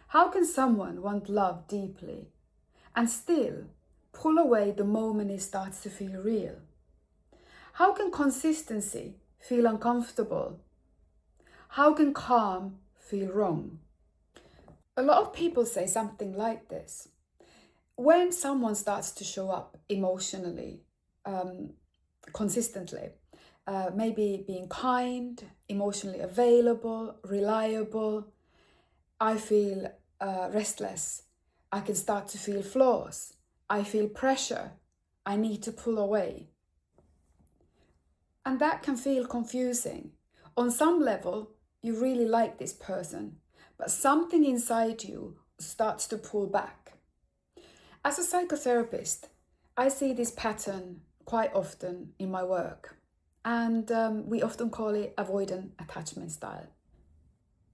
How can someone want love deeply and still pull away the moment it starts to feel real? How can consistency feel uncomfortable? How can calm feel wrong? A lot of people say something like this. When someone starts to show up emotionally, consistently, maybe being kind, emotionally available, reliable, I feel restless. I can start to feel flaws. I feel pressure. I need to pull away. And that can feel confusing. On some level, you really like this person, but something inside you starts to pull back. As a psychotherapist, I see this pattern quite often in my work, and we often call it avoidant attachment style.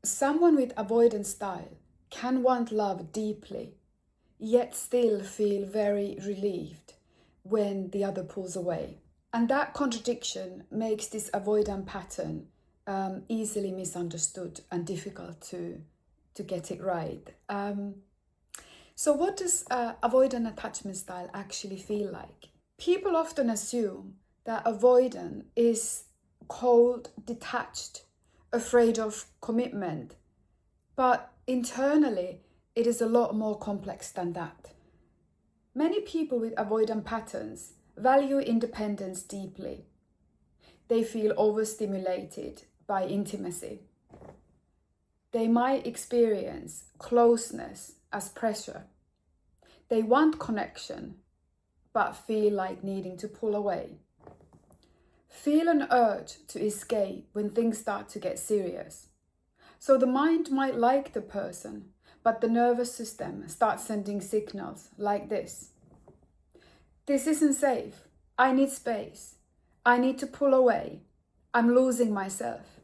Someone with avoidant style can want love deeply, yet still feel very relieved when the other pulls away. And that contradiction makes this avoidant pattern easily misunderstood and difficult to get it right. So what does avoidant attachment style actually feel like? People often assume that avoidant is cold, detached, afraid of commitment, but internally it is a lot more complex than that. Many people with avoidant patterns value independence deeply. They feel overstimulated by intimacy. They might experience closeness as pressure. They want connection, but feel like needing to pull away. Feel an urge to escape when things start to get serious. So the mind might like the person, but the nervous system starts sending signals like this. This isn't safe. I need space. I need to pull away. I'm losing myself.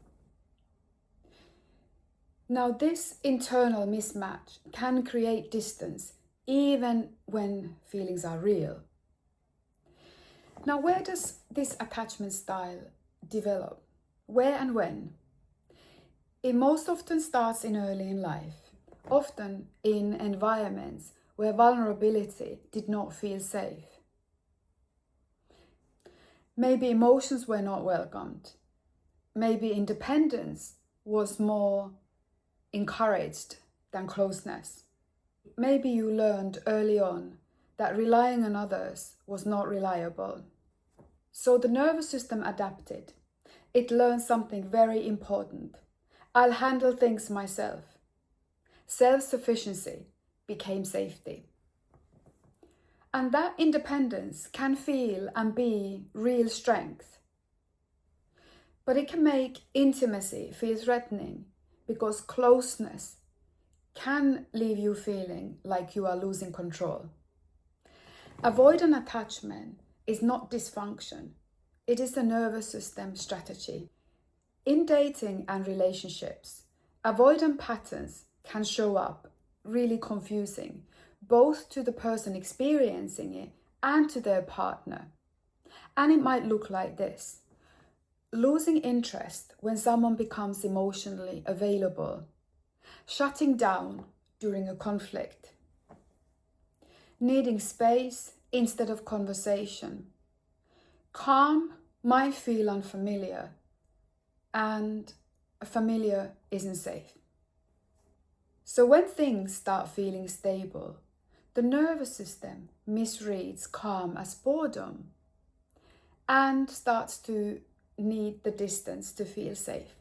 Now, this internal mismatch can create distance even when feelings are real. Now, where does this attachment style develop? Where and when? It most often starts in early in life, often in environments where vulnerability did not feel safe. Maybe emotions were not welcomed. Maybe independence was more encouraged than closeness. Maybe you learned early on that relying on others was not reliable. So the nervous system adapted. It learned something very important. I'll handle things myself. Self-sufficiency became safety. And that independence can feel and be real strength. But it can make intimacy feel threatening because closeness can leave you feeling like you are losing control. Avoidant attachment is not dysfunction. It is a nervous system strategy. In dating and relationships, avoidant patterns can show up really confusing, both to the person experiencing it and to their partner. And it might look like this. Losing interest when someone becomes emotionally available. Shutting down during a conflict. Needing space instead of conversation. Calm might feel unfamiliar, and familiar isn't safe. So when things start feeling stable, the nervous system misreads calm as boredom and starts to need the distance to feel safe.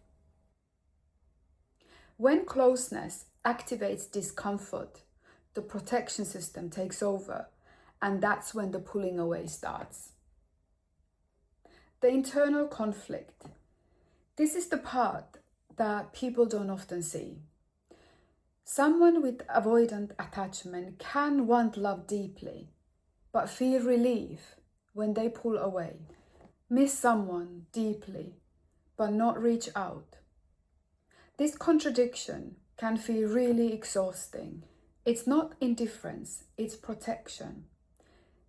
When closeness activates discomfort, the protection system takes over, and that's when the pulling away starts. The internal conflict. This is the part that people don't often see. Someone with avoidant attachment can want love deeply, but feel relief when they pull away. Miss someone deeply, but not reach out. This contradiction can feel really exhausting. It's not indifference, it's protection.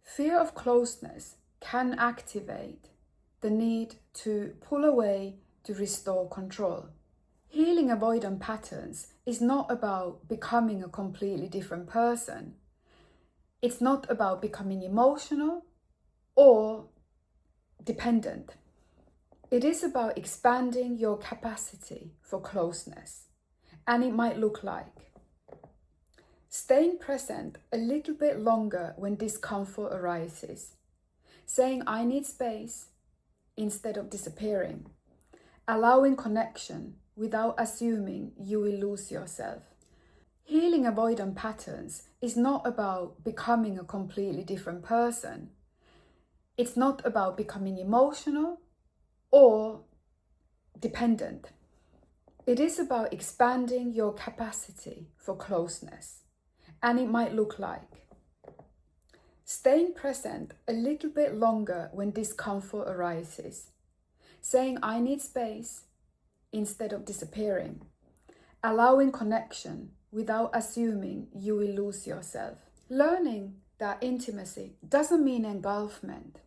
Fear of closeness can activate the need to pull away to restore control. Healing avoidant patterns is not about becoming a completely different person. It's not about becoming emotional or dependent. It is about expanding your capacity for closeness. And it might look like staying present a little bit longer when discomfort arises, saying I need space instead of disappearing, allowing connection without assuming you will lose yourself. Healing avoidant patterns is not about becoming a completely different person. It's not about becoming emotional or dependent. It is about expanding your capacity for closeness. And it might look like staying present a little bit longer when discomfort arises, saying I need space instead of disappearing, allowing connection without assuming you will lose yourself. Learning that intimacy doesn't mean engulfment.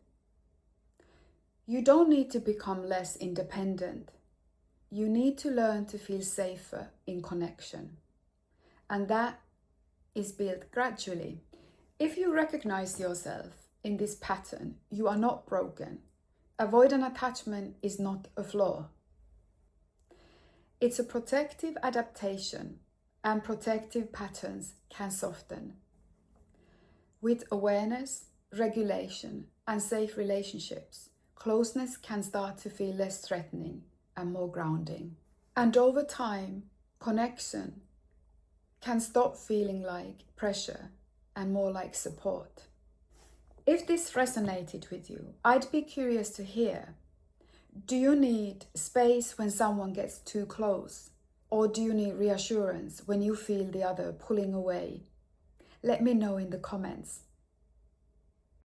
You don't need to become less independent. You need to learn to feel safer in connection. And that is built gradually. If you recognize yourself in this pattern, you are not broken. Avoidant attachment is not a flaw. It's a protective adaptation, and protective patterns can soften. With awareness, regulation, and safe relationships, closeness can start to feel less threatening and more grounding. And over time, connection can stop feeling like pressure and more like support. If this resonated with you, I'd be curious to hear. Do you need space when someone gets too close? Or do you need reassurance when you feel the other pulling away? Let me know in the comments.